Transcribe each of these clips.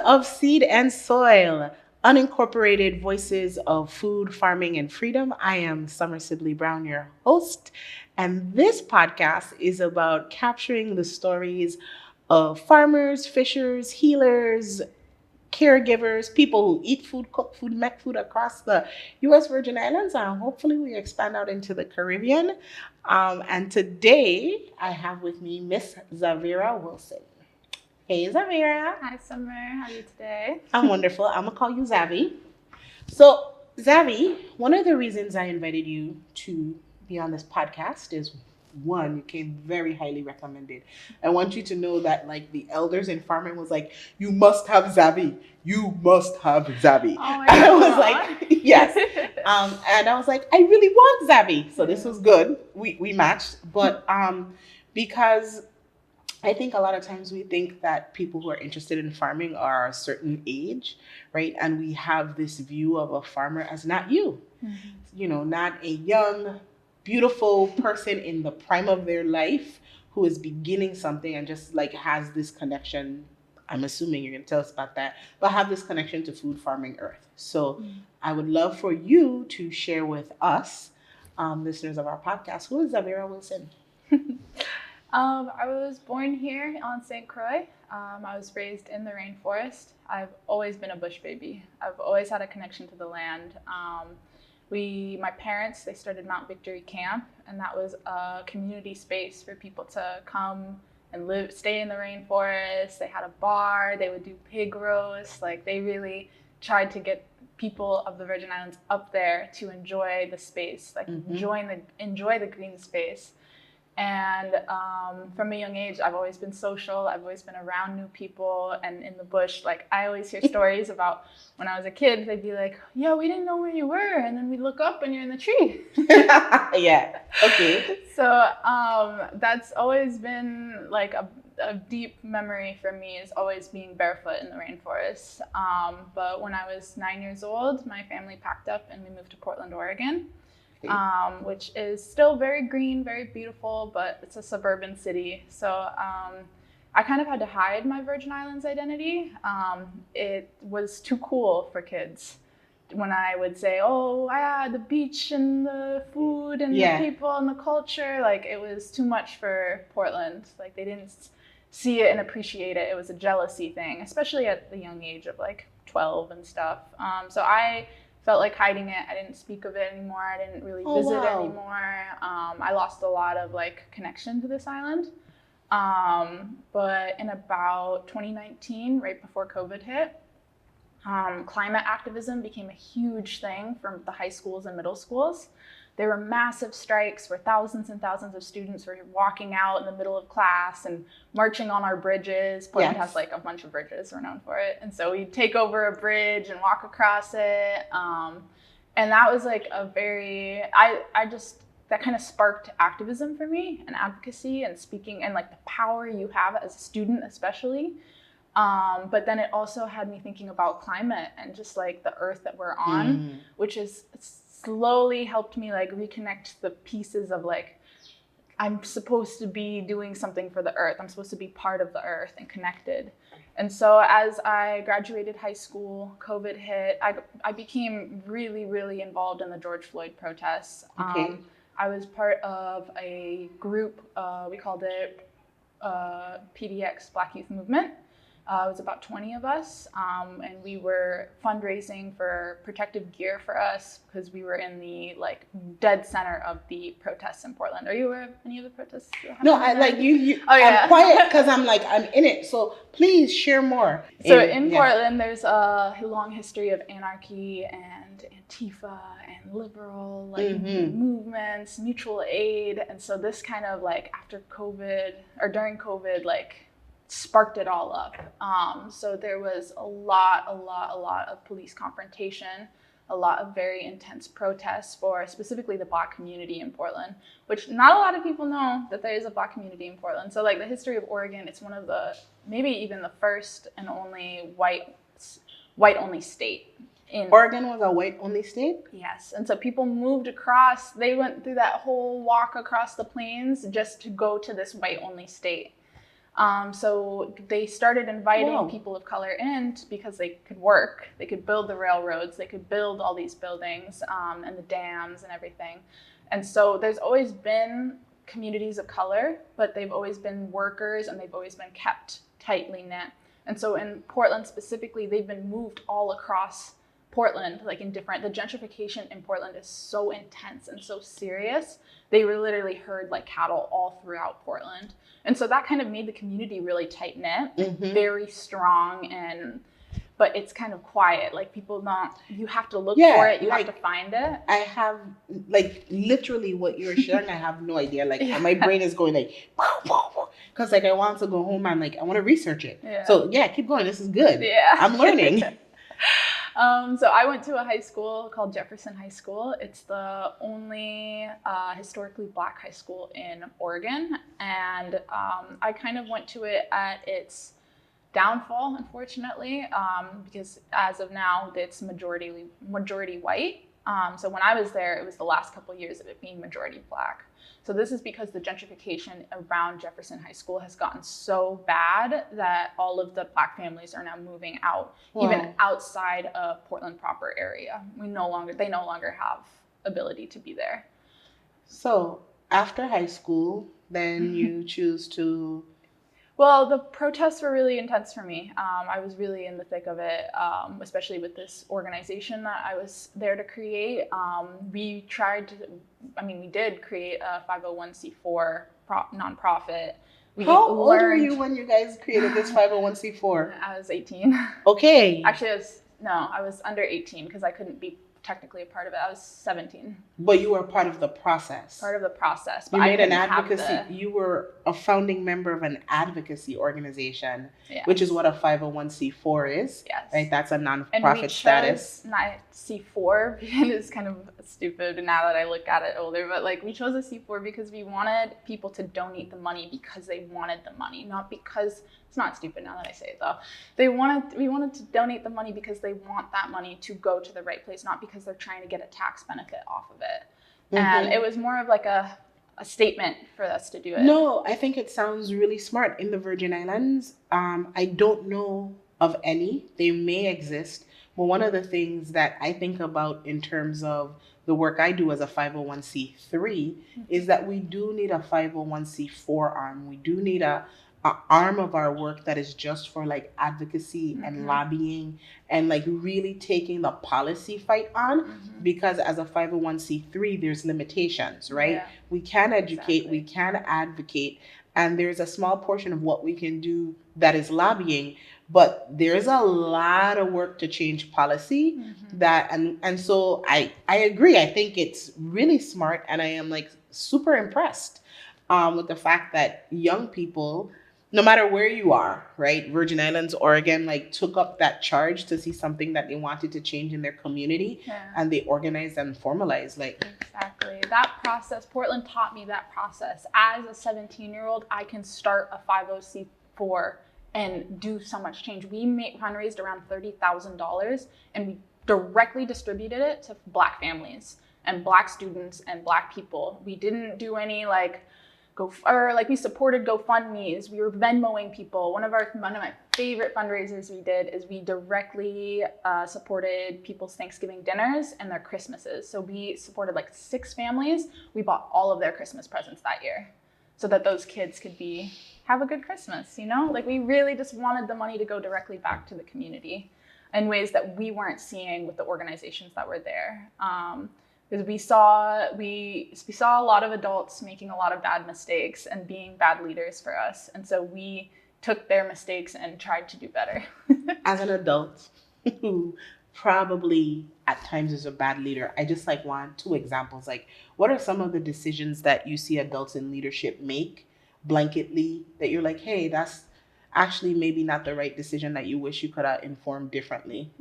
of Seed and Soil, Unincorporated Voices of Food, Farming, and Freedom. I am Sommer Sibilly-Brown, your host, and this podcast is about capturing the stories of farmers, fishers, healers, caregivers, people who eat food, cook food, make food across the U.S. Virgin Islands, and hopefully we expand out into the Caribbean. And today I have with me Miss Zavira Wilson. Hey, Zavira. Hi, Summer. How are you today? I'm wonderful. I'm going to call you Zavi. So, Zavi, one of the reasons I invited you to be on this podcast is one, you came very highly recommended. I want you to know that like the elders in farming was like, you must have Zavi. You must have Zavi. Oh my And I was God. like, yes. And I was like, I really want Zavi. So this was good. We matched. But because I think a lot of times we think that people who are interested in farming are a certain age, right? And we have this view of a farmer as not you, you know, not a young, beautiful person in the prime of their life who is beginning something and just like has this connection. I'm assuming you're going to tell us about that, but have this connection to food, farming, earth. So I would love for you to share with us, listeners of our podcast, who is Zavira Wilson? I was born here on St. Croix. I was raised in the rainforest. I've always been a bush baby. I've always had a connection to the land. My parents, they started Mount Victory Camp, and that was a community space for people to come and stay in the rainforest. They had a bar, they would do pig roasts. Like they really tried to get people of the Virgin Islands up there to enjoy the space, like enjoy the green space. And from a young age, I've always been social. I've always been around new people and in the bush. Like I always hear stories about when I was a kid, they'd be like, yeah, we didn't know where you were. And then we'd look up and you're in the tree. Yeah. Okay. So that's always been like a deep memory for me, is always being barefoot in the rainforest. But when I was 9 years old, my family packed up and we moved to Portland, Oregon. Which is still very green, very beautiful, but it's a suburban city. So I kind of had to hide my Virgin Islands identity. It was too cool for kids. When I would say, oh, yeah, the beach and the food and the people and the culture, like it was too much for Portland. Like they didn't see it and appreciate it. It was a jealousy thing, especially at the young age of like 12 and stuff. So I felt like hiding it. I didn't speak of it anymore. I didn't really visit anymore. I lost a lot of like connection to this island. But in about 2019, right before COVID hit, climate activism became a huge thing for the high schools and middle schools. There were massive strikes where thousands and thousands of students were walking out in the middle of class and marching on our bridges. Portland has like a bunch of bridges, we're known for it. And so we'd take over a bridge and walk across it. And that was like that kind of sparked activism for me and advocacy and speaking and like the power you have as a student, especially. But then it also had me thinking about climate and just like the earth that we're on, which is slowly helped me like reconnect the pieces of like, I'm supposed to be doing something for the earth. I'm supposed to be part of the earth and connected. And so as I graduated high school, COVID hit, I became really, really involved in the George Floyd protests. I was part of a group, we called it PDX, Black Youth Movement. It was about 20 of us, and we were fundraising for protective gear for us because we were in the like dead center of the protests in Portland. Are you aware of any of the protests? No, I like you. Oh, yeah. I'm quiet because I'm in it. So please share more. So in Portland, there's a long history of anarchy and Antifa and liberal movements, mutual aid, and so this kind of like after COVID or during COVID, like sparked it all up. So there was a lot of police confrontation, a lot of very intense protests for specifically the Black community in Portland, which not a lot of people know that there is a Black community in Portland. So like the history of Oregon, it's one of the, maybe even the first and only white only state. Oregon was a white only state? Yes. And so people moved across, they went through that whole walk across the plains just to go to this white only state. So they started inviting Wow. people of color in because they could work, they could build the railroads, they could build all these buildings and the dams and everything. And so there's always been communities of color, but they've always been workers and they've always been kept tightly knit. And so in Portland specifically, they've been moved all across Portland, like in different, the gentrification in Portland is so intense and so serious. They were literally herd like cattle all throughout Portland. And so that kind of made the community really tight knit, very strong, but it's kind of quiet. Like people don't, you have to look for it, you have to find it. I have like literally what you're sharing, I have no idea. Like my brain is going like, because like I want to go home and like I want to research it. So yeah, keep going. This is good. Yeah. I'm learning. So I went to a high school called Jefferson High School. It's the only historically Black high school in Oregon. And I kind of went to it at its downfall, unfortunately, because as of now, it's majority white. So when I was there, it was the last couple of years of it being majority Black. So this is because the gentrification around Jefferson High School has gotten so bad that all of the Black families are now moving out, even outside of Portland proper area. They no longer have ability to be there. So after high school, then you choose to... Well, the protests were really intense for me. I was really in the thick of it, especially with this organization that I was there to create. We did create a 501c4 nonprofit. How old were you when you guys created this 501c4? I was 18. Okay. Actually, I was under 18 because I couldn't be technically a part of it. I was 17. But you were part of the process. Part of the process. But you made an advocacy. You were a founding member of an advocacy organization, which is what a 501c4 is. Yes. Right? That's a nonprofit and we status. Not C4 because it's kind of stupid now that I look at it older. But like we chose a C4 because we wanted people to donate the money because they wanted the money, not because it's not stupid now that I say it though. We wanted to donate the money because they want that money to go to the right place, not because they're trying to get a tax benefit off of it. And it was more of like a statement for us to do it. No, I think it sounds really smart. In the Virgin Islands, I don't know of any. They may exist. But one of the things that I think about in terms of the work I do as a 501c3 is that we do need a 501c4 arm. We do need a arm of our work that is just for like advocacy and lobbying and like really taking the policy fight on, because as a 501c3 there's limitations, right? We can educate, we can advocate, and there's a small portion of what we can do that is lobbying, but there's a lot of work to change policy that and so I agree. I think it's really smart, and I am like super impressed with the fact that young people, no matter where you are, right? Virgin Islands, Oregon, like took up that charge to see something that they wanted to change in their community, and they organized and formalized. Like exactly that process. Portland taught me that process. As a 17-year-old, I can start a 501c4 and do so much change. We fundraised around $30,000, and we directly distributed it to Black families and Black students and Black people. We didn't do any we supported GoFundMes. We were Venmoing people. One of my favorite fundraisers we did is we directly supported people's Thanksgiving dinners and their Christmases. So we supported like 6 families. We bought all of their Christmas presents that year so that those kids could have a good Christmas, Like we really just wanted the money to go directly back to the community in ways that we weren't seeing with the organizations that were there. Because we saw a lot of adults making a lot of bad mistakes and being bad leaders for us. And so we took their mistakes and tried to do better. As an adult who probably at times is a bad leader, I just want 2 examples. Like, what are some of the decisions that you see adults in leadership make blanketly that you're like, hey, that's actually maybe not the right decision, that you wish you could have informed differently?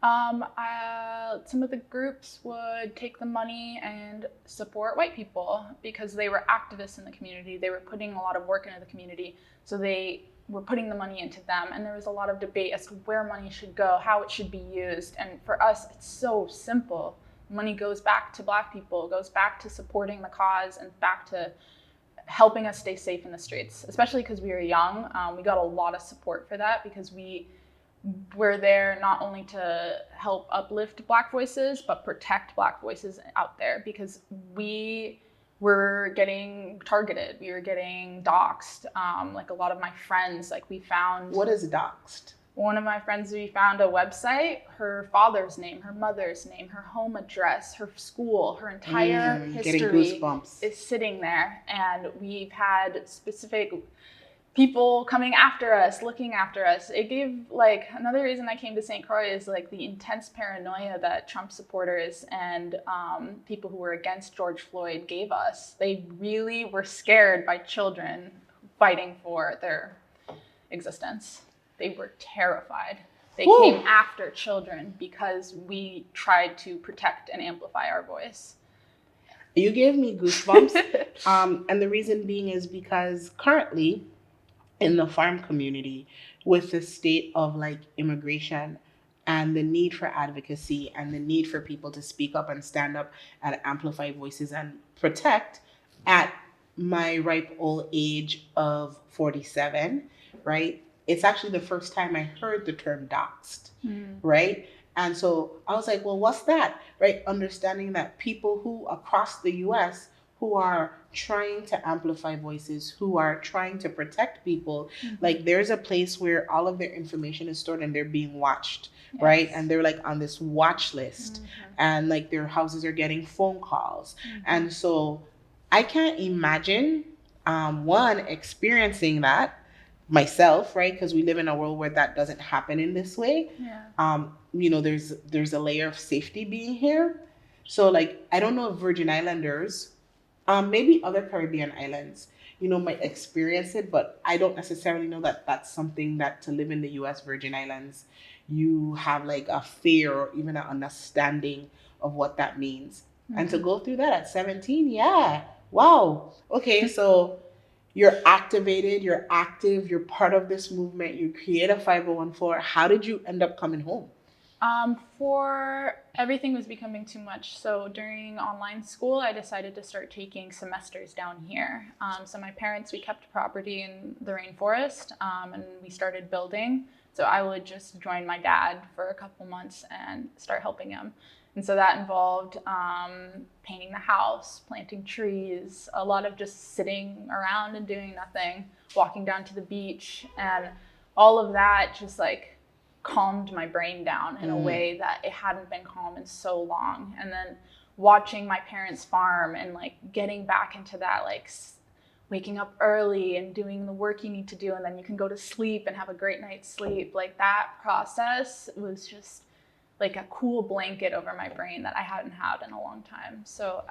Some of the groups would take the money and support white people because they were activists in the community. They were putting a lot of work into the community. So they were putting the money into them. And there was a lot of debate as to where money should go, how it should be used. And for us, it's so simple. Money goes back to Black people, goes back to supporting the cause and back to helping us stay safe in the streets, especially because we were young. We got a lot of support for that because we're there not only to help uplift Black voices, but protect Black voices out there, because we were getting targeted. We were getting doxxed. Like a lot of my friends, like we found... What is doxxed? One of my friends, we found a website, her father's name, her mother's name, her home address, her school, her entire history is sitting there. And we've had specific people coming after us, looking after us. It gave, like, another reason I came to St. Croix is like the intense paranoia that Trump supporters and people who were against George Floyd gave us. They really were scared by children fighting for their existence. They were terrified. They came after children because we tried to protect and amplify our voice. You gave me goosebumps. And the reason being is because currently in the farm community, with the state of like immigration and the need for advocacy and the need for people to speak up and stand up and amplify voices and protect, at my ripe old age of 47, right? It's actually the first time I heard the term doxxed, right? And so I was like, well, what's that, right? Understanding that people who across the US who are trying to amplify voices, who are trying to protect people, like there's a place where all of their information is stored and they're being watched, right? And they're like on this watch list and like their houses are getting phone calls. And so I can't imagine, one, experiencing that myself, right? Because we live in a world where that doesn't happen in this way. You know, there's a layer of safety being here. So like, I don't know if Virgin Islanders, maybe other Caribbean islands, you know, might experience it, but I don't necessarily know that that's something that to live in the US Virgin Islands, you have like a fear or even an understanding of what that means. And to go through that at 17, yeah, wow. Okay, so you're activated, you're active, you're part of this movement, you create a 501(c)(4). How did you end up coming home? For everything was becoming too much. So during online school, I decided to start taking semesters down here. So my parents, we kept property in the rainforest, and we started building. So I would just join my dad for a couple months and start helping him. And so that involved painting the house, planting trees, a lot of just sitting around and doing nothing, walking down to the beach. And all of that just like calmed my brain down in a way that it hadn't been calm in so long. And then watching my parents farm and like getting back into that, like waking up early and doing the work you need to do, and then you can go to sleep and have a great night's sleep. Like that process was just like a cool blanket over my brain that I hadn't had in a long time. So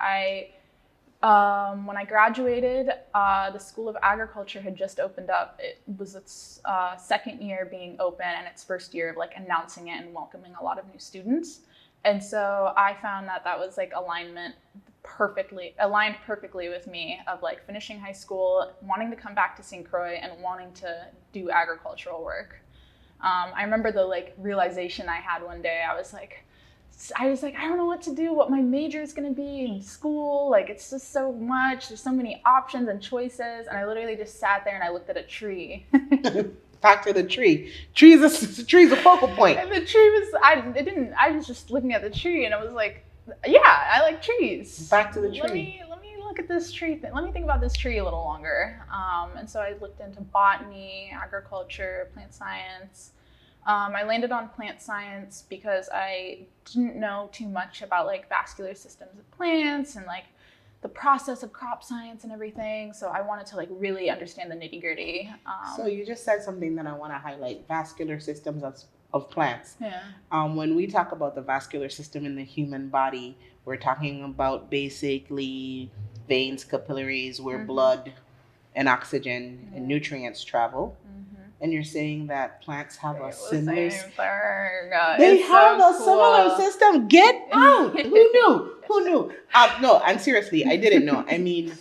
when I graduated, the School of Agriculture had just opened up. It was its second year being open and its first year of like announcing it and welcoming a lot of new students. And so I found that that was like aligned perfectly with me of like finishing high school, wanting to come back to St. Croix and wanting to do agricultural work. I remember the like realization I had one day. I was like, I don't know what to do, what my major is going to be in school. Like, it's just so much. There's so many options and choices. And I literally just sat there and I looked at a tree. Back to the tree. Tree's a focal point. And the tree was, I was just looking at the tree and I was like, yeah, I like trees. Back to the tree. Let me look at this tree. Let me think about this tree a little longer. And so I looked into botany, agriculture, plant science. I landed on plant science because I didn't know too much about like vascular systems of plants and like the process of crop science and everything. So I wanted to like really understand the nitty gritty. So you just said something that I want to highlight: vascular systems of plants. Yeah. When we talk about the vascular system in the human body, we're talking about basically veins, capillaries, where blood and oxygen and nutrients travel. And you're saying that plants have a similar... They have a similar system. Get out! Who knew? Who knew? No, and seriously, I didn't know. I mean,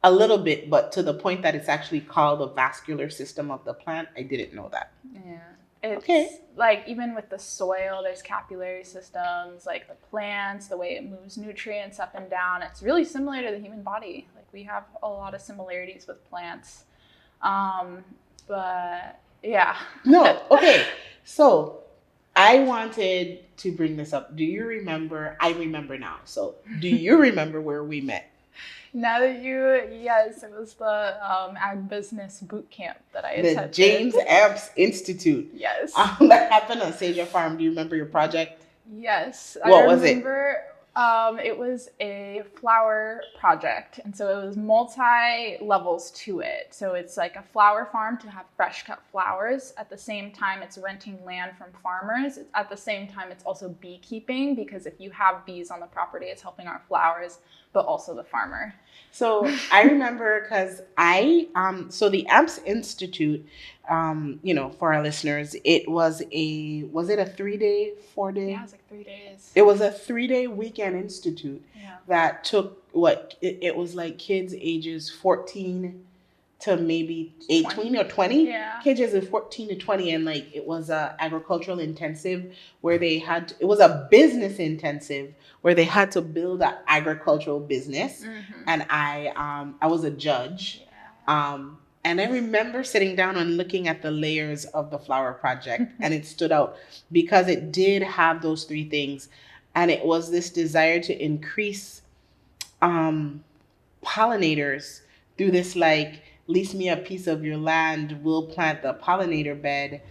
a little bit, but to the point that it's actually called the vascular system of the plant, I didn't know that. Yeah. It's like even with the soil, there's capillary systems, like the plants, the way it moves nutrients up and down. It's really similar to the human body. Like we have a lot of similarities with plants. But yeah. No, okay. So I wanted to bring this up. Do you remember? I remember now. So do you remember where we met? Now that yes, it was the ag business boot camp that I attended. The James Epps Institute. Yes. That happened on Sager Farm. Do you remember your project? Yes. What was it? I remember it was a flower project, and so it was multi-levels to it. So it's like a flower farm to have fresh cut flowers. At the same time, it's renting land from farmers. At the same time, it's also beekeeping, because if you have bees on the property, it's helping our flowers, but also the farmer. So I remember because so the AMPS Institute, for our listeners, was it a 3-day, 4-day? Yeah, it was like 3 days. It was a 3-day weekend institute Yeah. that took it was like kids ages 14 to maybe 18 or 20. Yeah. Kids ages 14 to 20, and like it was a agricultural intensive where it was a business intensive where they had to build an agricultural business. Mm-hmm. And I was a judge. Yeah. And I remember sitting down and looking at the layers of the flower project, and it stood out because it did have those 3 things. And it was this desire to increase pollinators through this, like, lease me a piece of your land, we'll plant the pollinator bed,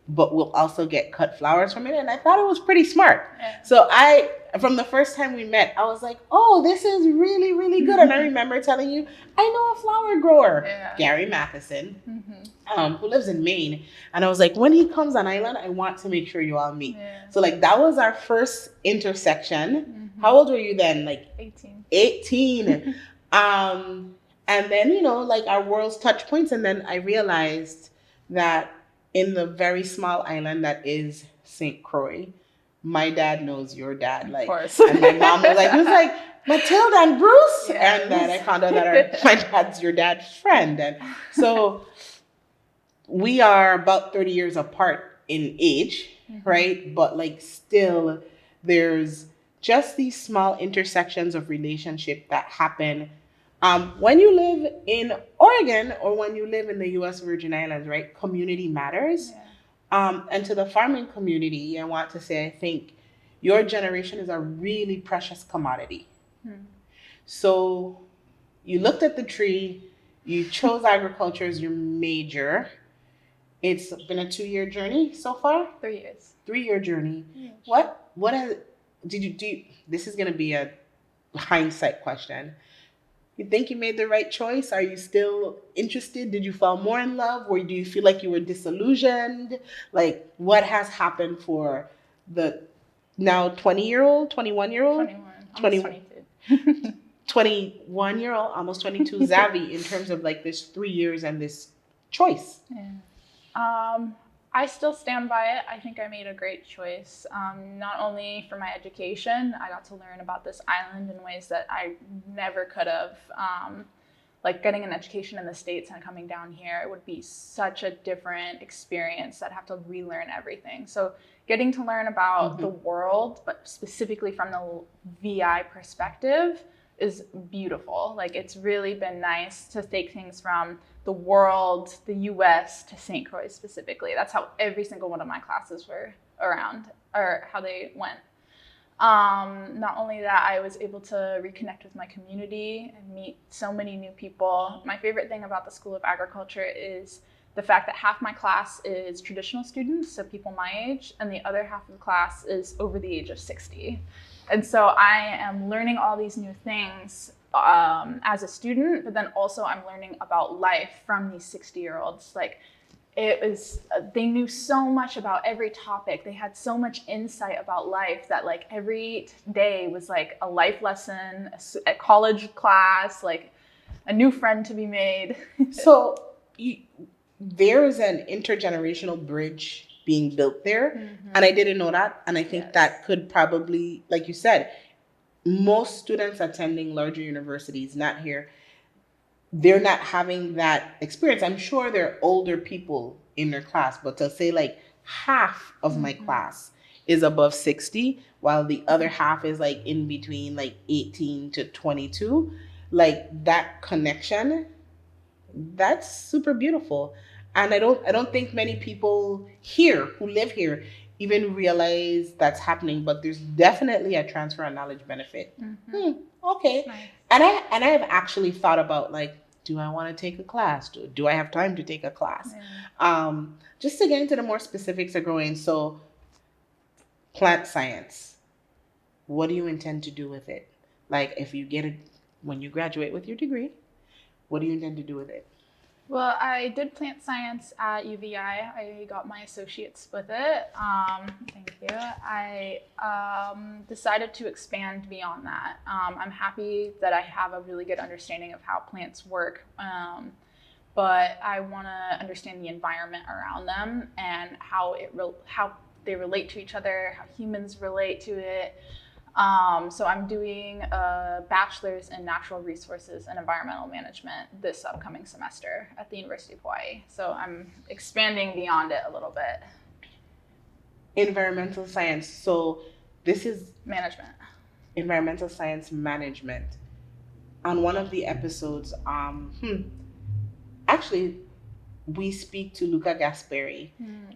but we'll also get cut flowers from it. And I thought it was pretty smart. Yeah. So from the first time we met, I was like, oh, this is really, really good. And I remember telling you, I know a flower grower, Gary Matheson, who lives in Maine. And I was like, when he comes on island, I want to make sure you all meet. Yeah. So like that was our first intersection. How old were you then? Like 18. 18. And then, like our worlds touch points. And then I realized that in the very small island that is St. Croix, my dad knows your dad. Like, of course. And my mom was like, Matilda and Bruce. Yes. And then I found out that my dad's your dad's friend. And so we are about 30 years apart in age, right? But like still there's just these small intersections of relationship that happen when you live in Oregon or when you live in the U.S. Virgin Islands, right? Community matters. Yeah. And to the farming community, I want to say, I think your generation is a really precious commodity. So you looked at the tree, you chose agriculture as your major. It's been a 2-year journey so far? 3 years. 3-year journey. Yeah. What did you do? This is going to be a hindsight question. You think you made the right choice? Are you still interested? Did you fall more in love? Or do you feel like you were disillusioned? Like, what has happened for the now 20-year-old, 21-year-old? 21. Almost 22. 21-year-old, almost 22 Zavi in terms of like this 3 years and this choice? Yeah. I still stand by it. I think I made a great choice. Not only for my education, I got to learn about this island in ways that I never could have. Like getting an education in the States and coming down here, it would be such a different experience. I'd have to relearn everything. So getting to learn about the world, but specifically from the VI perspective, is beautiful. Like it's really been nice to take things from the world, the US to St. Croix specifically. That's how every single one of my classes were around, or how they went. Not only that, I was able to reconnect with my community and meet so many new people. My favorite thing about the School of Agriculture is the fact that half my class is traditional students, so people my age, and the other half of the class is over the age of 60. And so I am learning all these new things as a student, but then also I'm learning about life from these 60-year-olds. Like they knew so much about every topic. They had so much insight about life that like every day was like a life lesson, a college class, like a new friend to be made. So there's an intergenerational bridge being built there. And I didn't know that. And I think that could probably, like you said, most students attending larger universities, not here, they're not having that experience. I'm sure there are older people in their class, but to say like half of my class is above 60, while the other half is like in between like 18 to 22. like that connection, that's super beautiful. And I don't think many people here who live here even realize that's happening, but there's definitely a transfer of knowledge benefit. Mm-hmm. Okay. Nice. And I have actually thought about, like, do I want to take a class? Do I have time to take a class? Yeah. Just to get into the more specifics of growing. So plant science, what do you intend to do with it? Like, if you get it when you graduate with your degree, what do you intend to do with it? Well, I did plant science at UVI. I got my associates with it. Thank you. I decided to expand beyond that. I'm happy that I have a really good understanding of how plants work, but I want to understand the environment around them and how how they relate to each other, how humans relate to it. So I'm doing a bachelor's in natural resources and environmental management this upcoming semester at the University of Hawaii. So I'm expanding beyond it a little bit. Environmental science. So this is Management. environmental science management. On one of the episodes, actually, we speak to Luca Gasperi,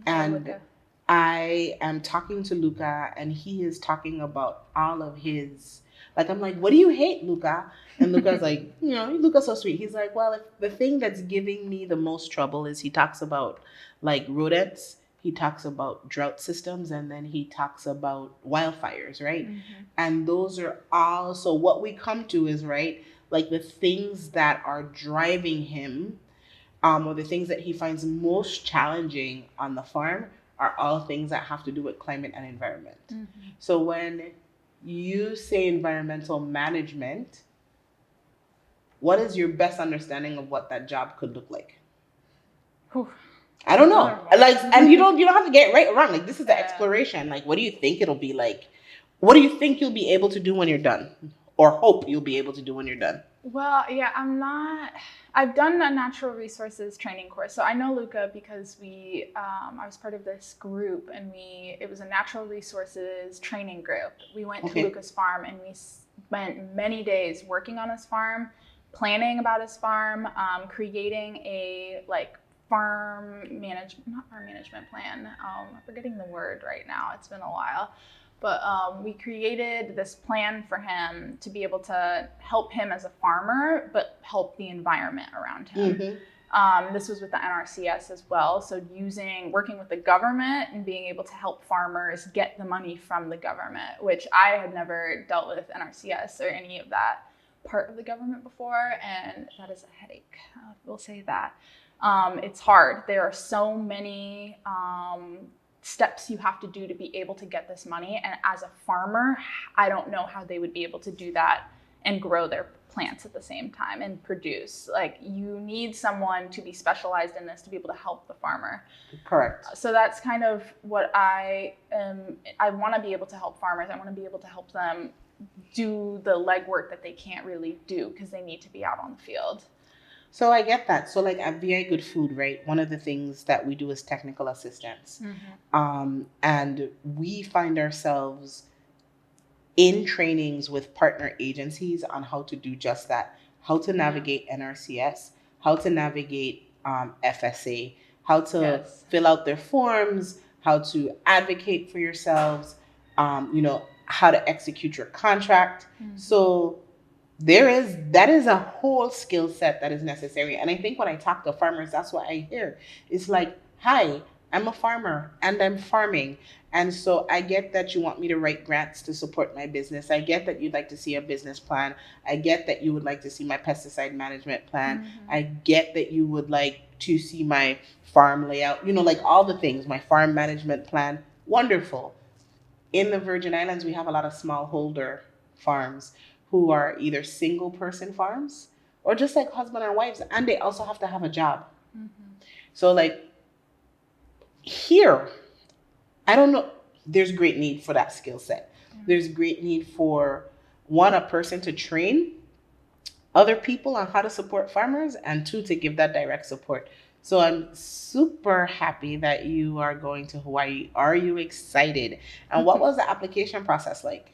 and Luca. I am talking to Luca, and he is talking about all of his. Like, I'm like, what do you hate, Luca? And Luca's like, Luca's so sweet. He's like, well, if the thing that's giving me the most trouble is, he talks about like rodents, he talks about drought systems, and then he talks about wildfires, right? Mm-hmm. And those are all, so what we come to is, right, like the things that are driving him, or the things that he finds most challenging on the farm, are all things that have to do with climate and environment. Mm-hmm. So when you say environmental management, what is your best understanding of what that job could look like? Whew. I don't know. Like, and you don't have to get it right or wrong. Like, this is the exploration. Like, what do you think it'll be like? What do you think you'll be able to do when you're done, or hope you'll be able to do when you're done? Well, yeah, I've done a natural resources training course. So I know Luca because I was part of this group, and it was a natural resources training group. We went to Luca's farm, and we spent many days working on his farm, planning about his farm, creating a not farm management plan. I'm forgetting the word right now. It's been a while. But we created this plan for him to be able to help him as a farmer, but help the environment around him. Mm-hmm. This was with the NRCS as well. So working with the government and being able to help farmers get the money from the government, which I had never dealt with NRCS or any of that part of the government before. And that is a headache. We'll say that. It's hard. There are so many steps you have to do to be able to get this money. And as a farmer, I don't know how they would be able to do that and grow their plants at the same time and produce. Like, you need someone to be specialized in this to be able to help the farmer. Correct. So that's kind of what I want to be able to help farmers. I want to be able to help them do the legwork that they can't really do because they need to be out on the field. So I get that. So, like, at VI Good Food, right, one of the things that we do is technical assistance. Mm-hmm. And we find ourselves in trainings with partner agencies on how to do just that, how to navigate NRCS, how to navigate FSA, how to fill out their forms, how to advocate for yourselves, how to execute your contract. Mm-hmm. So that is a whole skill set that is necessary. And I think when I talk to farmers, that's what I hear. It's like, hi, I'm a farmer and I'm farming. And so I get that you want me to write grants to support my business. I get that you'd like to see a business plan. I get that you would like to see my pesticide management plan. Mm-hmm. I get that you would like to see my farm layout, like all the things, my farm management plan. Wonderful. In the Virgin Islands, we have a lot of smallholder farms who are either single person farms or just like husband and wives, and they also have to have a job. Mm-hmm. So like here, I don't know, there's great need for that skill set. Mm-hmm. There's great need for a person to train other people on how to support farmers, and two, to give that direct support. So I'm super happy that you are going to Hawaii. Are you excited? And what was the application process like?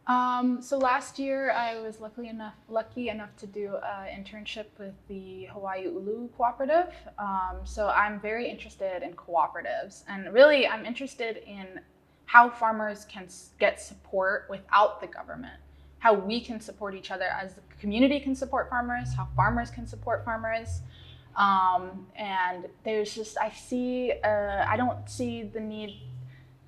So last year I was lucky enough to do an internship with the Hawaii Ulu Cooperative. So I'm very interested in cooperatives, and really I'm interested in how farmers can get support without the government, how we can support each other as the community can support farmers, how farmers can support farmers. And there's just, I don't see the need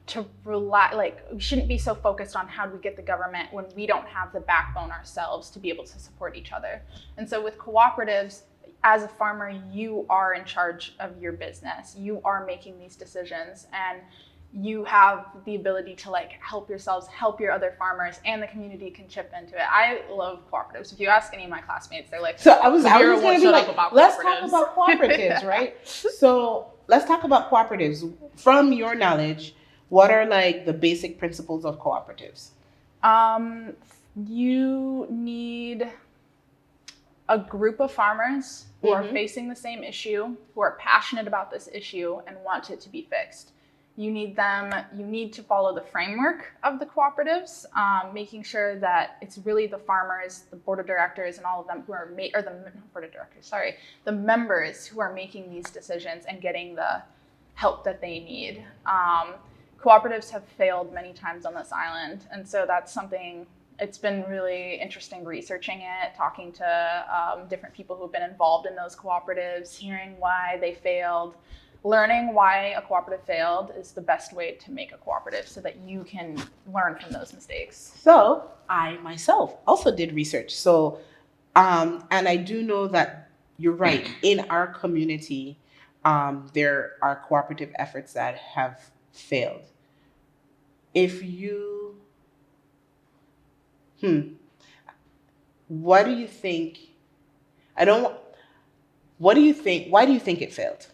to rely, like, we shouldn't be so focused on how do we get the government when we don't have the backbone ourselves to be able to support each other. And so with cooperatives, as a farmer, you are in charge of your business. You are making these decisions, and you have the ability to like help yourselves, help your other farmers, and the community can chip into it. I love cooperatives. If you ask any of my classmates, they're like, So I was "Zavira going to be shut like, up about let's talk cooperatives." about cooperatives, right? So let's talk about cooperatives. From your knowledge, what are like the basic principles of cooperatives? You need a group of farmers who are Mhm. facing the same issue, who are passionate about this issue and want it to be fixed. You need to follow the framework of the cooperatives, making sure that it's really the farmers, the board of directors, and all of them who are, board of directors, sorry, the members who are making these decisions and getting the help that they need. Cooperatives have failed many times on this island, and so that's something. It's been really interesting researching it, talking to different people who have been involved in those cooperatives, hearing why they failed. Learning why a cooperative failed is the best way to make a cooperative so that you can learn from those mistakes. So I myself also did research. So, and I do know that you're right. In our community, there are cooperative efforts that have failed. If you, what do you think? I don't. What do you think? Why do you think it failed?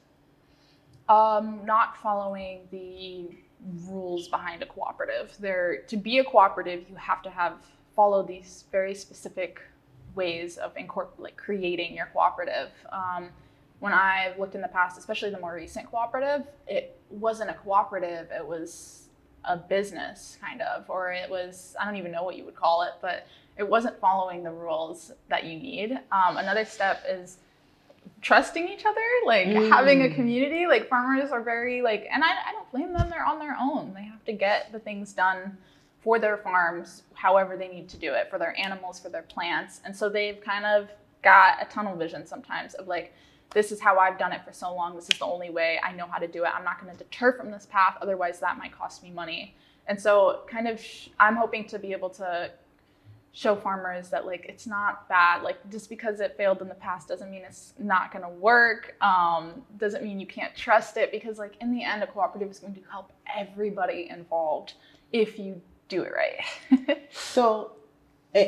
Not following the rules behind a cooperative. To be a cooperative, you have to follow these very specific ways of creating your cooperative. When I've looked in the past, especially the more recent cooperative, it wasn't a cooperative, it was a business kind of, or it was, I don't even know what you would call it, but it wasn't following the rules that you need. Another step is trusting each other, like having a community. Like farmers are very like, and I don't blame them, they're on their own. They have to get the things done for their farms however they need to do it, for their animals, for their plants. And so they've kind of got a tunnel vision sometimes of like, this is how I've done it for so long, this is the only way I know how to do it, I'm not going to deter from this path, otherwise that might cost me money. And so kind of I'm hoping to be able to show farmers that like it's not bad, like just because it failed in the past doesn't mean it's not going to work, doesn't mean you can't trust it, because like in the end a cooperative is going to help everybody involved if you do it right. So,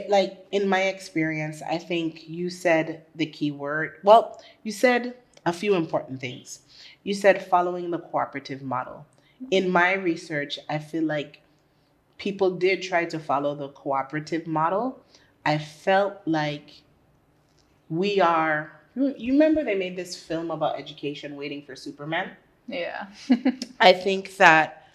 like in my experience, I think you said the key word. Well, you said a few important things. You said following the cooperative model. In my research, I feel like people did try to follow the cooperative model. I felt like you remember they made this film about education, Waiting for Superman? Yeah. I think that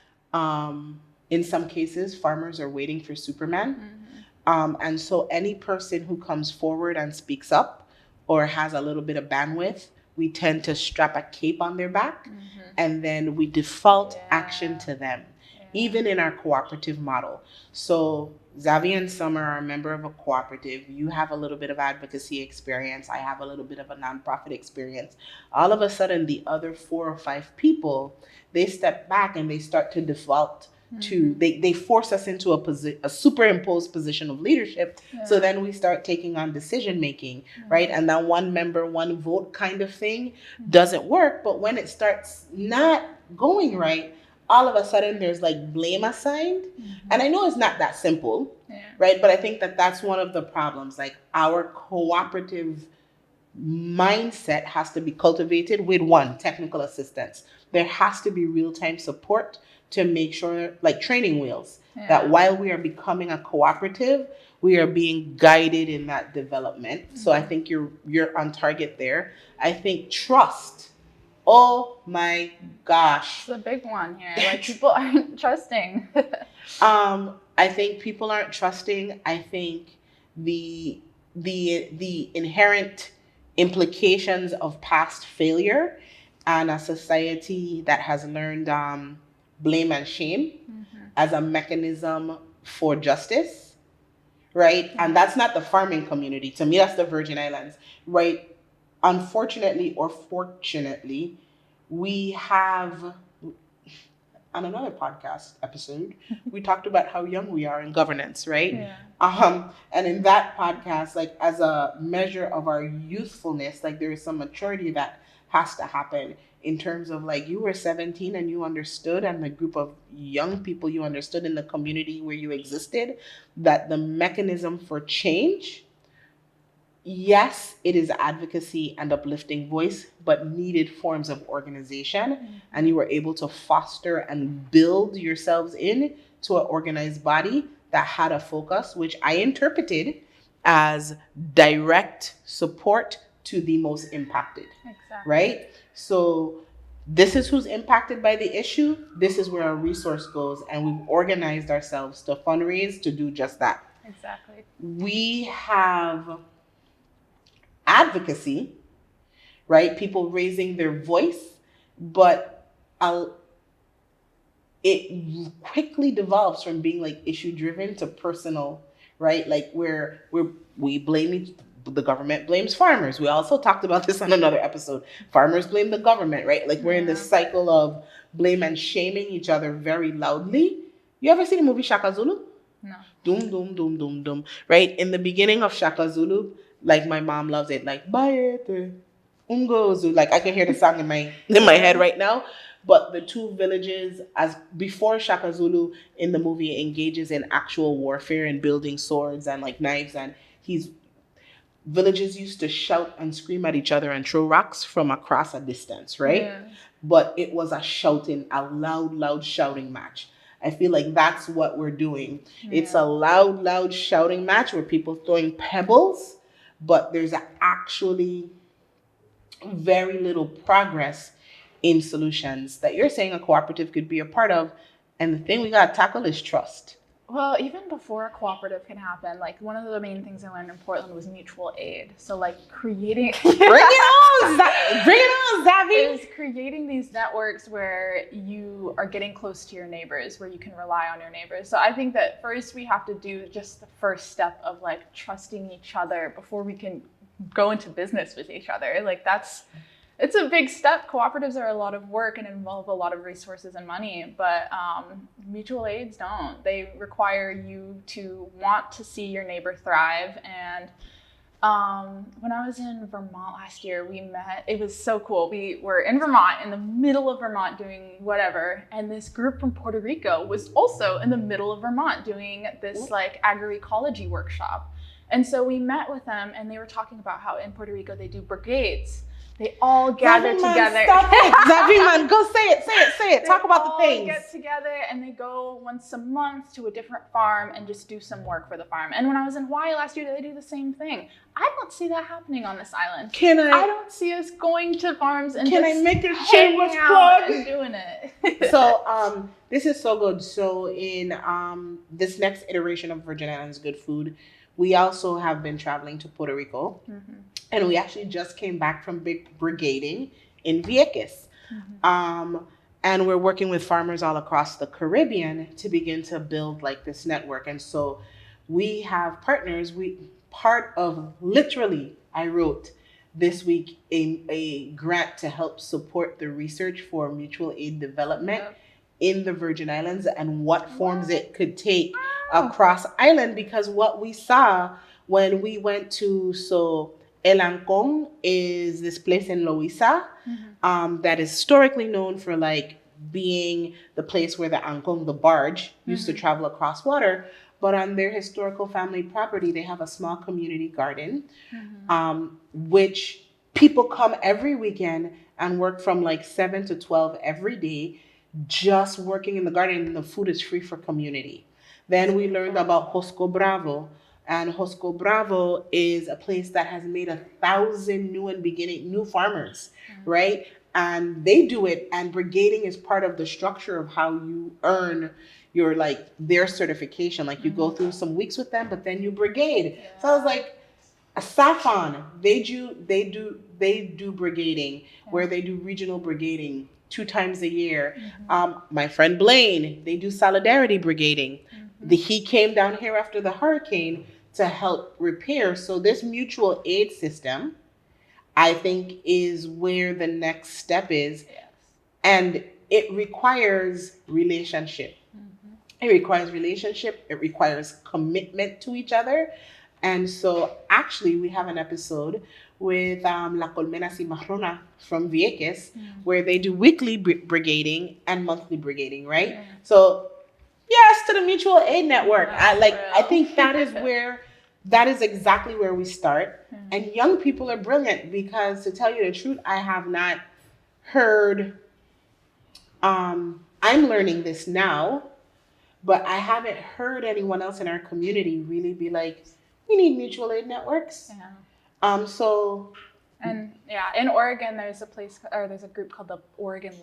in some cases, farmers are waiting for Superman. And so any person who comes forward and speaks up or has a little bit of bandwidth, we tend to strap a cape on their back, and then we default action to them, even in our cooperative model. So Zavira and Sommer are a member of a cooperative. You have a little bit of advocacy experience. I have a little bit of a nonprofit experience. All of a sudden, the other 4 or 5 people, they step back and they start to default to, they force us into a superimposed position of leadership. So then we start taking on decision making, right? And that one member, one vote kind of thing doesn't work. But when it starts not going right, all of a sudden there's like blame assigned. And I know it's not that simple, right? But I think that that's one of the problems. Like our cooperative mindset has to be cultivated with one, technical assistance. There has to be real-time support to make sure, like training wheels, that while we are becoming a cooperative, we are being guided in that development. So I think you're on target there. I think trust. Oh my gosh. It's a big one here. Like people aren't trusting. I think people aren't trusting. I think the the inherent implications of past failure and a society that has learned blame and shame as a mechanism for justice, right? And that's not the farming community. To me, that's the Virgin Islands, right? Unfortunately or fortunately, we have on another podcast episode, we talked about how young we are in governance, right? Yeah. And in that podcast, like as a measure of our youthfulness, like there is some maturity that has to happen in terms of like you were 17 and you understood, and the group of young people you understood in the community where you existed, that the mechanism for change, yes, it is advocacy and uplifting voice, but needed forms of organization. And you were able to foster and build yourselves in to an organized body that had a focus, which I interpreted as direct support to the most impacted. Exactly. Right? So this is who's impacted by the issue. This is where our resource goes. And we've organized ourselves to fundraise to do just that. Exactly. We have advocacy, right? People raising their voice, but it quickly devolves from being like issue driven to personal, right? Like we blame the government blames farmers. We also talked about this on another episode. Farmers blame the government, right? Like we're in this cycle of blame and shaming each other very loudly. You ever see the movie Shaka Zulu? No. Doom, doom, doom, doom, doom. Right? In the beginning of Shaka Zulu, like my mom loves it, like Bayete, Ungozu. Like I can hear the song in my head right now. But the two villages, as before Shaka Zulu in the movie engages in actual warfare and building swords and like knives, and villages used to shout and scream at each other and throw rocks from across a distance, right? Yeah. But it was a loud shouting match. I feel like that's what we're doing. Yeah. It's a loud shouting match where people throwing pebbles, but there's actually very little progress in solutions that you're saying a cooperative could be a part of. And the thing we got to tackle is trust. Well, even before a cooperative can happen, like one of the main things I learned in Portland was mutual aid. So like creating Bring it on, Zavi. Is creating these networks where you are getting close to your neighbors, where you can rely on your neighbors. So I think that first we have to do just the first step of like trusting each other before we can go into business with each other. Like it's a big step. Cooperatives are a lot of work and involve a lot of resources and money, but mutual aids don't. They require you to want to see your neighbor thrive. And when I was in Vermont last year, we met. It was so cool. We were in Vermont, in the middle of Vermont doing whatever, and this group from Puerto Rico was also in the middle of Vermont doing this like agroecology workshop. And so we met with them, and they were talking about how in Puerto Rico they do brigades. They all gather together. Stop it. Zavi, man, go say it. Talk about the things. They get together and they go once a month to a different farm and just do some work for the farm. And when I was in Hawaii last year, they do the same thing. I don't see that happening on this island. I don't see us going to farms and I make a shameless plug and doing it. So this is so good. So in this next iteration of Virgin Islands Good Food, we also have been traveling to Puerto Rico. Mm-hmm. And we actually just came back from brigading in Vieques. Mm-hmm. And we're working with farmers all across the Caribbean to begin to build like this network. And so we have partners. I wrote this week a grant to help support the research for mutual aid development in the Virgin Islands and what forms it could take across island. Because what we saw when we went to, El Ancon is this place in Loíza that is historically known for like being the place where the Ancon, the barge, used to travel across water. But on their historical family property, they have a small community garden, which people come every weekend and work from like 7 to 12 every day, just working in the garden, and the food is free for community. Then we learned about Josco Bravo. And Josco Bravo is a place that has made 1,000 new farmers, right? And they do it, and brigading is part of the structure of how you earn your like their certification. Like you go through some weeks with them, but then you brigade. So I was like, a Saffron, they do brigading where they do regional brigading 2 times a year. My friend Blaine, they do solidarity brigading. He came down here after the hurricane to help repair. So this mutual aid system, I think, is where the next step is. Yes. And it requires relationship. It requires relationship. It requires commitment to each other. And so actually we have an episode with La Colmena Cimarrona from Vieques where they do weekly brigading and monthly brigading, right? So yes to the mutual aid network. I think that is exactly where we start. And young people are brilliant because, to tell you the truth, I have not heard, I'm learning this now, but I haven't heard anyone else in our community really be like, we need mutual aid networks. And in Oregon, there's a group called the Oregon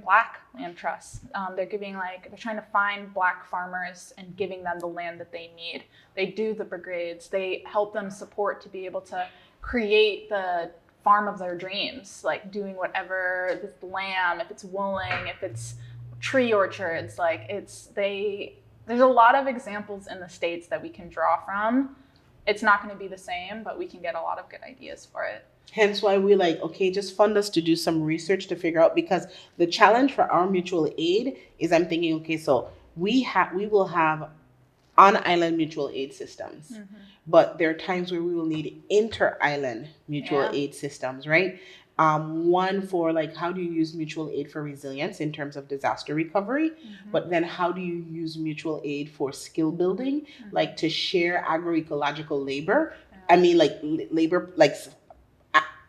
Black Land Trust. They're trying to find Black farmers and giving them the land that they need. They do the brigades. They help them support to be able to create the farm of their dreams, like doing whatever, if it's lamb, if it's wooling, if it's tree orchards, there's a lot of examples in the States that we can draw from. It's not going to be the same, but we can get a lot of good ideas for it. Hence why we okay, just fund us to do some research to figure out, because the challenge for our mutual aid is I'm thinking, okay, so we will have on-island mutual aid systems, but there are times where we will need inter-island mutual aid systems, right? One for how do you use mutual aid for resilience in terms of disaster recovery, but then how do you use mutual aid for skill building, like to share agroecological labor? I mean, labor,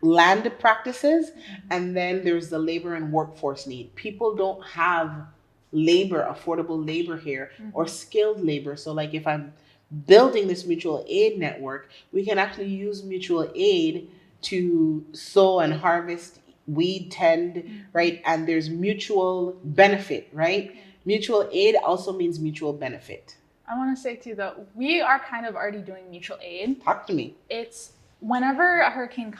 land practices, and then there's the labor and workforce need. People don't have affordable labor here, or skilled labor. So if I'm building this mutual aid network, we can actually use mutual aid to sow and harvest, weed tend, right? And there's mutual benefit, right? Mutual aid also means mutual benefit. I want to say too, though, we are kind of already doing mutual aid. Talk to me. It's whenever a hurricane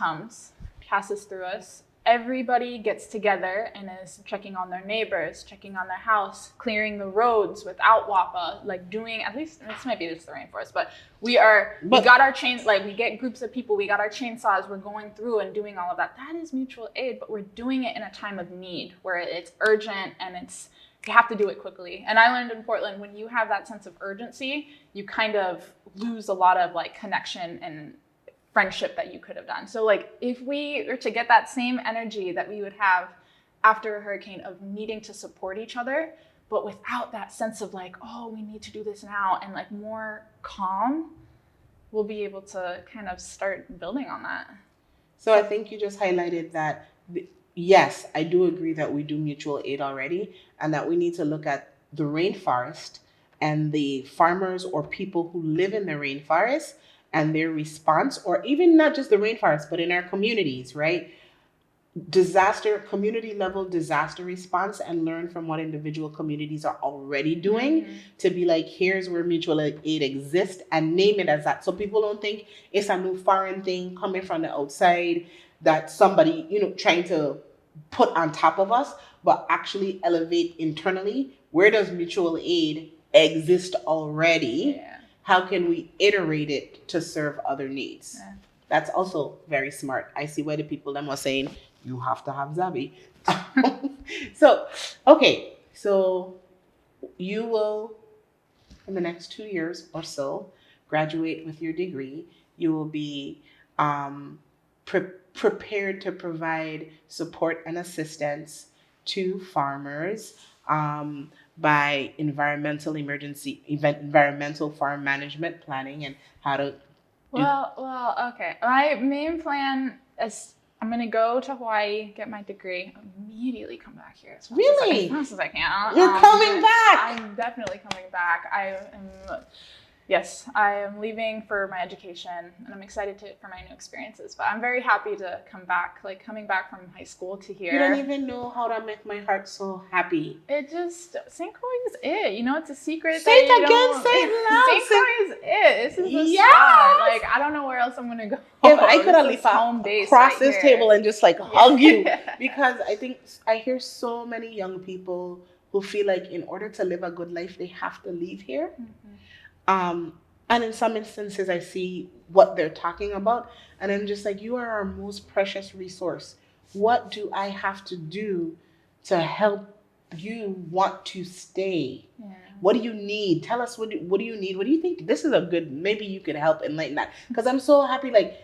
passes through us, everybody gets together and is checking on their neighbors, checking on their house, clearing the roads without WAPA, doing, at least, this might be just the rainforest, but we got our chains, we get groups of people, we got our chainsaws, we're going through and doing all of that. That is mutual aid, but we're doing it in a time of need where it's urgent and you have to do it quickly. And I learned in Portland, when you have that sense of urgency, you kind of lose a lot of connection and friendship that you could have done. So if we were to get that same energy that we would have after a hurricane of needing to support each other, but without that sense of oh, we need to do this now, and more calm, we'll be able to kind of start building on that. So I think you just highlighted that, yes, I do agree that we do mutual aid already, and that we need to look at the rainforest and the farmers or people who live in the rainforest and their response, or even not just the rainforest, but in our communities, right? Community level disaster response, and learn from what individual communities are already doing to be here's where mutual aid exists, and name it as that. So people don't think it's a new foreign thing coming from the outside that somebody, trying to put on top of us, but actually elevate internally. Where does mutual aid exist already? Yeah. How can we iterate it to serve other needs? Yeah. That's also very smart. I see why the people them were saying, you have to have Zavi. So you will, in the next 2 years or so, graduate with your degree. You will be prepared to provide support and assistance to farmers by environmental farm management planning, and how to okay. My main plan is I'm going to go to Hawaii, get my degree, immediately come back here as fast as I can. You're coming back! I'm definitely coming back. I am Yes, I am leaving for my education, and I'm excited for my new experiences. But I'm very happy to come back. Like coming back from high school to here. You don't even know how to make my heart so happy. It just St. Croix is it. You know, it's a secret. Say it again. Say it loud. St. Croix is it. This is the Yes! spot. Like I don't know where else I'm gonna go. If I could This at is least home base cross right this here. table and just like hug you, because I think I hear so many young people who feel like in order to live a good life, they have to leave here. And in some instances, I see what they're talking about, and I'm just like, you are our most precious resource. What do I have to do to help you want to stay? Yeah. What do you need? Tell us, what do you need? What do you think? This is a good, maybe you could help enlighten that. Because I'm so happy, like,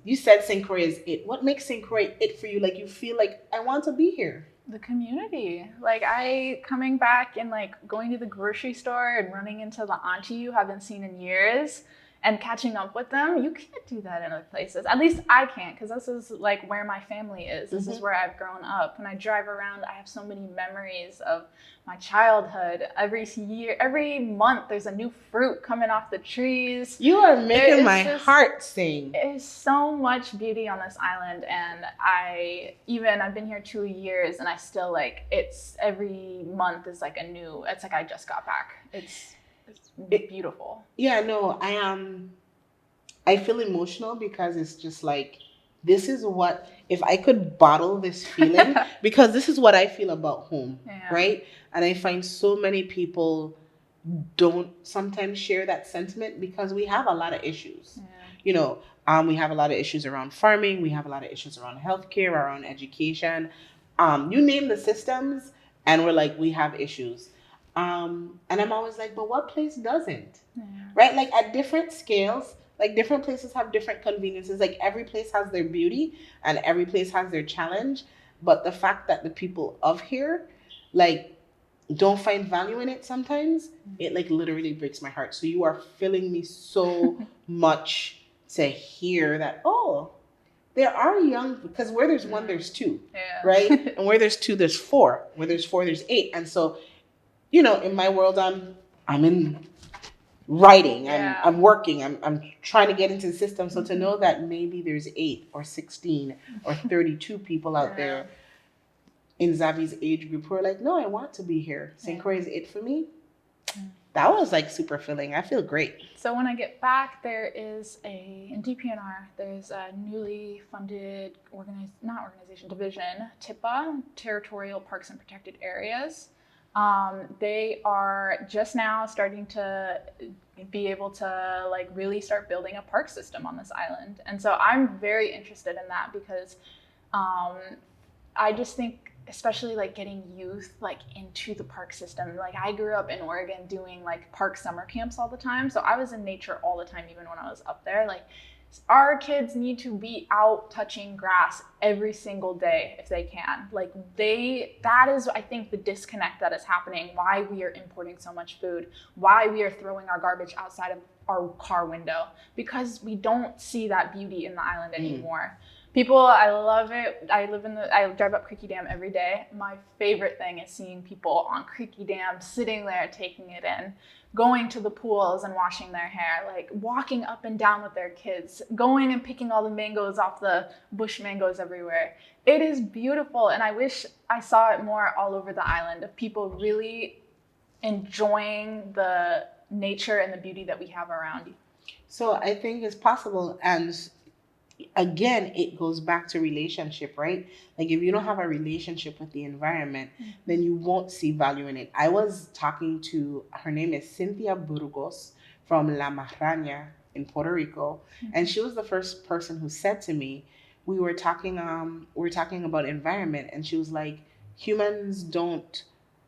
you said St. Croix is it. What makes St. Croix it for you? Like, you feel like, I want to be here. The community. Like coming back and like going to the grocery store and running into the auntie you haven't seen in years and catching up with them. You can't do that in other places. At least I can't, because this is like where my family is. This is where I've grown up. When I drive around, I have so many memories of my childhood. Every month, there's a new fruit coming off the trees. You are making my heart sing. There's so much beauty on this island, and I've been here 2 years, and I still like it's every month is like it's like I just got back. It's beautiful. Yeah, no, I feel emotional because it's just like, this is what, if I could bottle this feeling, because this is what I feel about home, right? And I find so many people don't sometimes share that sentiment because we have a lot of issues. You know, we have a lot of issues around farming. We have a lot of issues around healthcare, around education. You name the systems and we're like, we have issues. And I'm always like, but what place doesn't? Right? Like at different scales, like different places have different conveniences. Like every place has their beauty and every place has their challenge. But the fact that the people of here, like, don't find value in it sometimes, it like literally breaks my heart. So you are filling me so much to hear that, oh, there are young, because where there's one, there's two, right? And where there's two, there's four. Where there's four, there's eight. And so, you know, in my world, I'm in writing, I'm working, I'm trying to get into the system. So to know that maybe there's 8 or 16 or 32 people out there in Zavi's age group who are like, no, I want to be here. St. Croix is it for me. That was like super filling. I feel great. So when I get back, there is in DPNR, there's a newly funded division, TIPA, Territorial Parks and Protected Areas. They are just now starting to be able to like really start building a park system on this island. And so I'm very interested in that because I just think, especially like getting youth like into the park system. Like I grew up in Oregon doing like park summer camps all the time. So I was in nature all the time, even when I was up there. Like our kids need to be out touching grass every single day if they can. Like that is, I think, the disconnect that is happening, why we are importing so much food, why we are throwing our garbage outside of our car window, because we don't see that beauty in the island anymore. People, I love it. I drive up Creaky Dam every day. My favorite thing is seeing people on Creaky Dam, sitting there, taking it in, going to the pools and washing their hair, like walking up and down with their kids, going and picking all the mangoes off the bush mangoes everywhere. It is beautiful. And I wish I saw it more all over the island, of people really enjoying the nature and the beauty that we have around you. So I think it's possible. And again, it goes back to relationship, right? Like if you don't have a relationship with the environment, then you won't see value in it. I was talking to, her name is Cynthia Burgos from La Marraña in Puerto Rico. And she was the first person who said to me, we were talking about environment. And she was like, humans don't,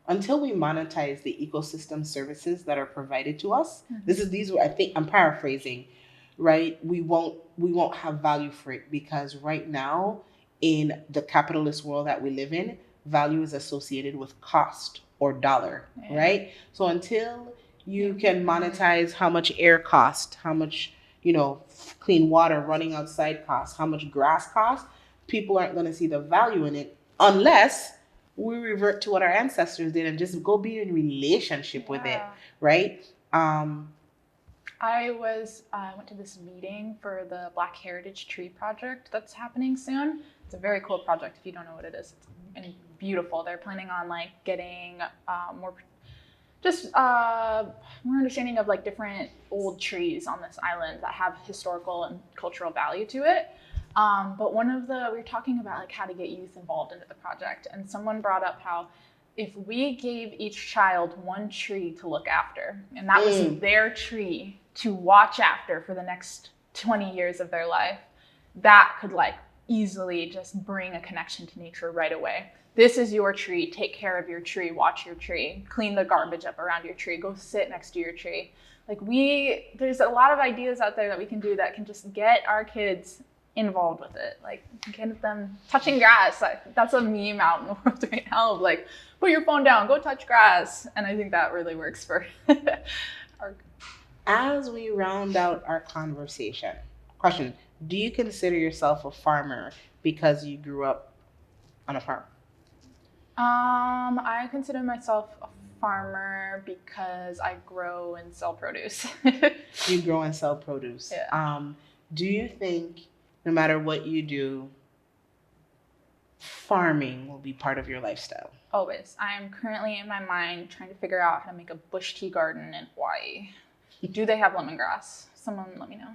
until we monetize the ecosystem services that are provided to us, I think I'm paraphrasing, right? We won't have value for it, because right now in the capitalist world that we live in, value is associated with cost or dollar, right? So until you can monetize how much air costs, how much, clean water running outside costs, how much grass costs, people aren't going to see the value in it unless we revert to what our ancestors did and just go be in relationship with it, right? I went to this meeting for the Black Heritage Tree Project that's happening soon. It's a very cool project if you don't know what it is. It's beautiful. They're planning on like getting more understanding of like different old trees on this island that have historical and cultural value to it. But we were talking about like how to get youth involved into the project, and someone brought up how if we gave each child one tree to look after, and that was their tree to watch after for the next 20 years of their life, that could like easily just bring a connection to nature right away. This is your tree. Take care of your tree. Watch your tree. Clean the garbage up around your tree. Go sit next to your tree. Like there's a lot of ideas out there that we can do that can just get our kids involved with it. Like get them touching grass. That's a meme out in the world right now. Of like, put your phone down, go touch grass. And I think that really works for our. As we round out our conversation, question: do you consider yourself a farmer because you grew up on a farm? I consider myself a farmer because I grow and sell produce. You grow and sell produce. Yeah. Do you think no matter what you do, farming will be part of your lifestyle? Always. I am currently in my mind trying to figure out how to make a bush tea garden in Hawaii. Do they have lemongrass? Someone let me know.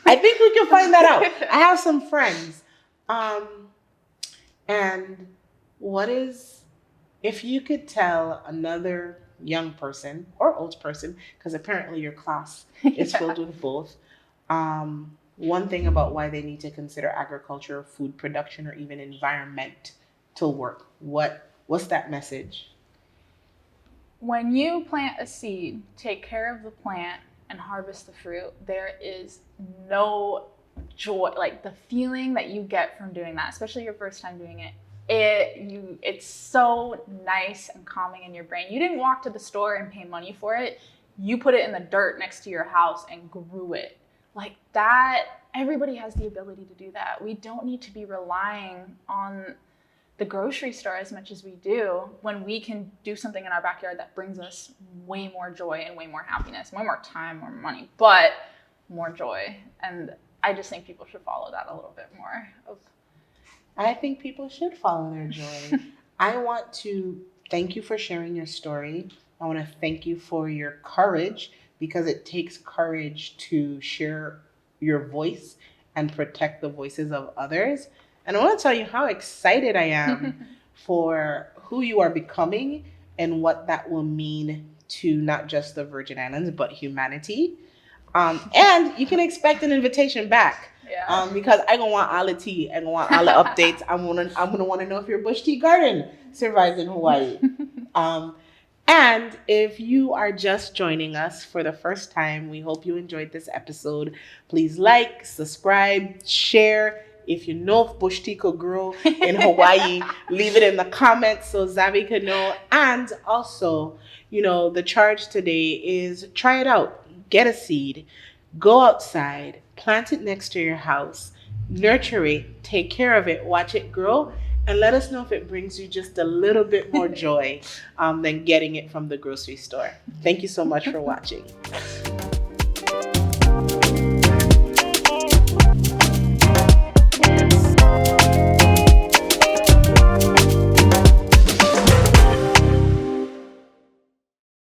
I think we can find that out. I have some friends. And if you could tell another young person or old person, because apparently your class is filled with both, one thing about why they need to consider agriculture, food production, or even environmental work, what's that message? When you plant a seed, take care of the plant, and harvest the fruit, there is no joy, like the feeling that you get from doing that, especially your first time doing it. It's so nice and calming in your brain. You didn't walk to the store and pay money for it. You put it in the dirt next to your house and grew it. Like that, everybody has the ability to do that. We don't need to be relying on the grocery store as much as we do when we can do something in our backyard that brings us way more joy and way more happiness, way more time, more money, but more joy. And I just think people should follow that a little bit more. I think people should follow their joy. I want to thank you for sharing your story. I want to thank you for your courage, because it takes courage to share your voice and protect the voices of others. And I want to tell you how excited I am for who you are becoming and what that will mean to not just the Virgin Islands, but humanity. And you can expect an invitation back. Yeah. Because I gonna want all the tea. I gonna want all the updates. I'm gonna want to know if your bush tea garden survives in Hawaii. And if you are just joining us for the first time, we hope you enjoyed this episode. Please like, subscribe, share. If you know if bush tea could grow in Hawaii, leave it in the comments so Zavi could know. And also, the charge today is try it out. Get a seed. Go outside. Plant it next to your house. Nurture it. Take care of it. Watch it grow. And let us know if it brings you just a little bit more joy than getting it from the grocery store. Thank you so much for watching.